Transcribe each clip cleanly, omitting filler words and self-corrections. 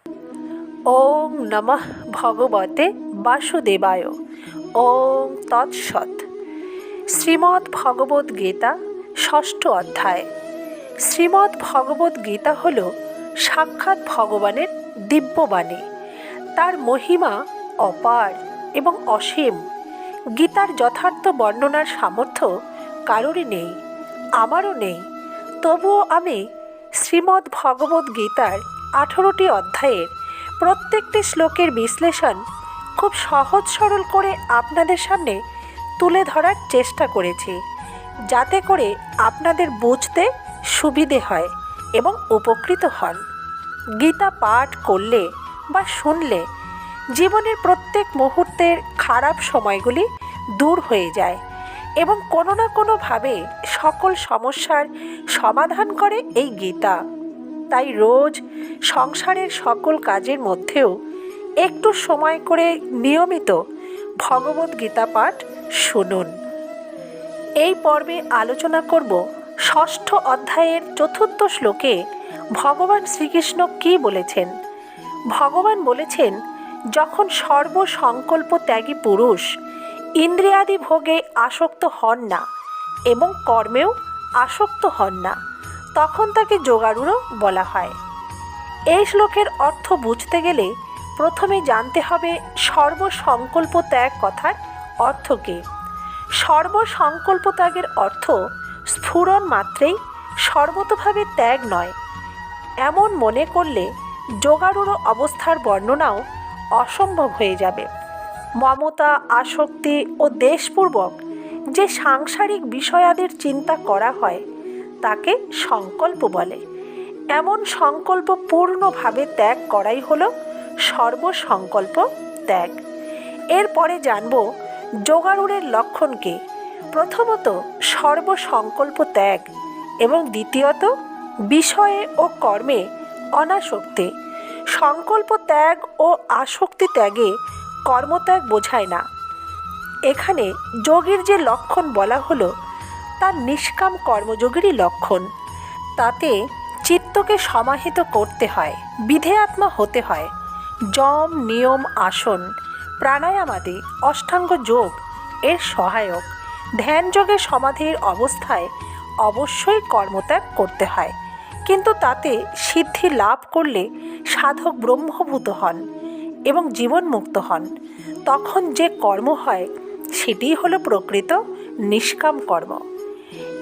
ওং নমঃ ভগবতে বাসুদেবায়। ওং তৎসৎ। শ্রীমদ্ ভগবদ্ গীতা ষষ্ঠ অধ্যায়। শ্রীমদ্ ভগবদ্ গীতা হল সাক্ষাৎ ভগবানের দিব্যবাণী। তার মহিমা অপার এবং অসীম। গীতার যথার্থ বর্ণনার সামর্থ্য কারোরই নেই, আমারও নেই। তবুও আমি শ্রীমদ্ ভগবদ্ গীতার 18টি অধ্যায়ের প্রত্যেকটি শ্লোকের বিশ্লেষণ খুব সহজ সরল করে আপনাদের সামনে তুলে ধরার চেষ্টা করেছি, যাতে করে আপনাদের বুঝতে সুবিধে হয় এবং উপকৃত হন। গীতা পাঠ করলে বা শুনলে জীবনের প্রত্যেক মুহূর্তের খারাপ সময়গুলি দূর হয়ে যায় এবং কোনো না কোনোভাবে সকল সমস্যার সমাধান করে এই গীতা। তাই রোজ সংসারের সকল কাজের মধ্যেও একটু সময় করে নিয়মিত ভগবদ্গীতা পাঠ শুনুন। এই পর্বে আলোচনা করব ষষ্ঠ অধ্যায়ের 4র্থ শ্লোকে ভগবান শ্রীকৃষ্ণ কী বলেছেন। ভগবান বলেছেন, যখন সর্বসংকল্প ত্যাগী পুরুষ ইন্দ্রিয়াদি ভোগে আসক্ত হন না এবং কর্মেও আসক্ত হন না, তখন তাকে যোগারূঢ় বলা হয়। এই শ্লোকের অর্থ বুঝতে গেলে প্রথমে জানতে হবে সর্বসংকল্প ত্যাগ কথার অর্থ কী। সর্বসংকল্প ত্যাগের অর্থ স্ফুরণ মাত্রেই সর্বতোভাবে ত্যাগ নয়। এমন মনে করলে যোগারূঢ় অবস্থার বর্ণনাও অসম্ভব হয়ে যাবে। মমতা, আসক্তি ও দেশপূর্বক যে সাংসারিক বিষয়াদির চিন্তা করা হয় তাকে সংকল্প বলে। এমন সংকল্প পূর্ণভাবে ত্যাগ করাই হলো সর্বসংকল্প ত্যাগ। এরপরে জানব যোগারূঢ়ের লক্ষণ কী। প্রথমত সর্বসংকল্প ত্যাগ এবং দ্বিতীয়ত বিষয়ে ও কর্মে অনাসক্তি। সংকল্প ত্যাগ ও আসক্তি ত্যাগে কর্মত্যাগ বোঝায় না। এখানে যোগীর যে লক্ষণ বলা হলো তা নিষ্কাম কর্মযোগেরই লক্ষণ। তাতে চিত্তকে সমাহিত করতে হয়, বিধেয়াত্মা হতে হয়। যম, নিয়ম, আসন, প্রাণায়াম আদি অষ্টাঙ্গ যোগ এর সহায়ক। ধ্যানযোগে সমাধির অবস্থায় অবশ্যই কর্মত্যাগ করতে হয়, কিন্তু তাতে সিদ্ধি লাভ করলে সাধক ব্রহ্মভূত হন এবং জীবনমুক্ত হন। তখন যে কর্ম হয় সেটিই হলো প্রকৃত নিষ্কাম কর্ম।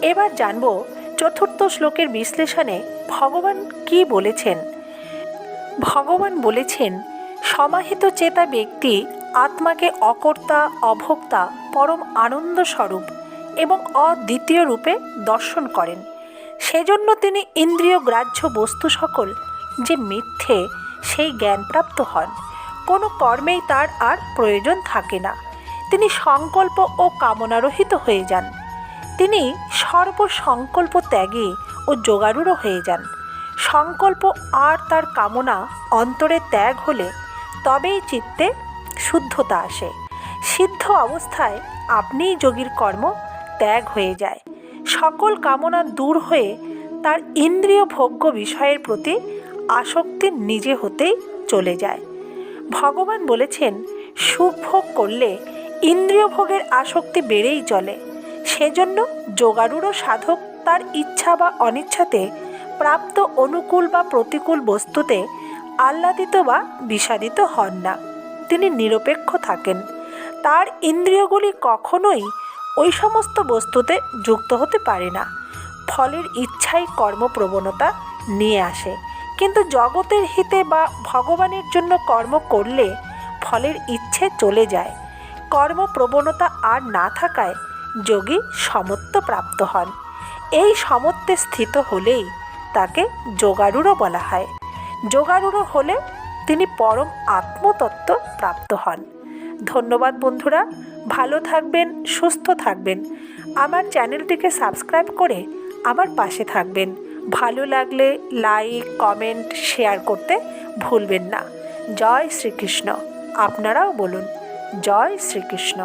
এবার জানব 4র্থ শ্লোকের বিশ্লেষণে ভগবান কি বলেছেন। ভগবান বলেছেন, সমাহিত চেতা ব্যক্তি আত্মাকে অকর্তা, অভোক্তা, পরম আনন্দ স্বরূপ এবং অদ্বিতীয় রূপে দর্শন করেন। সেজন্য তিনি ইন্দ্রিয় গ্রাহ্য বস্তু সকল যে মিথ্যে সেই জ্ঞানপ্রাপ্ত হন। কোনো কর্মেই তার আর প্রয়োজন থাকে না। তিনি সংকল্প ও কামনারহিত হয়ে যান। তিনি সর্বসংকল্প ত্যাগী ও যোগারূঢ় হয়ে যান। সংকল্প আর তার কামনা অন্তরে ত্যাগ হলে তবেই চিত্তে শুদ্ধতা আসে। সিদ্ধ অবস্থায় আপনিই যোগীর কর্ম ত্যাগ হয়ে যায়। সকল কামনা দূর হয়ে তার ইন্দ্রিয় ভোগ্য বিষয়ের প্রতি আসক্তি নিজে হতেই চলে যায়। ভগবান বলেছেন, সুখ ভোগ করলে ইন্দ্রিয় ভোগের আসক্তি বেড়েই চলে। সেজন্য যোগারূঢ় সাধক তার ইচ্ছা বা অনিচ্ছাতে প্রাপ্ত অনুকূল বা প্রতিকূল বস্তুতে আহ্লাদিত বা বিষাদিত হন না। তিনি নিরপেক্ষ থাকেন। তার ইন্দ্রিয়গুলি কখনোই ওই সমস্ত বস্তুতে যুক্ত হতে পারে না। ফলের ইচ্ছাই কর্মপ্রবণতা নিয়ে আসে, কিন্তু জগতের হিতে বা ভগবানের জন্য কর্ম করলে ফলের ইচ্ছে চলে যায়। কর্মপ্রবণতা আর না থাকায় যোগী সমত্ব প্রাপ্ত হন। এই সমত্বে স্থিত হলেই তাকে যোগারূঢ় বলা হয়। যোগারূঢ় হলে তিনি পরম আত্মতত্ত্ব প্রাপ্ত হন। ধন্যবাদ বন্ধুরা, ভালো থাকবেন, সুস্থ থাকবেন। আমার চ্যানেলটিকে সাবস্ক্রাইব করে আমার পাশে থাকবেন। ভালো লাগলে লাইক, কমেন্ট, শেয়ার করতে ভুলবেন না। জয় শ্রীকৃষ্ণ। আপনারাও বলুন, জয় শ্রীকৃষ্ণ।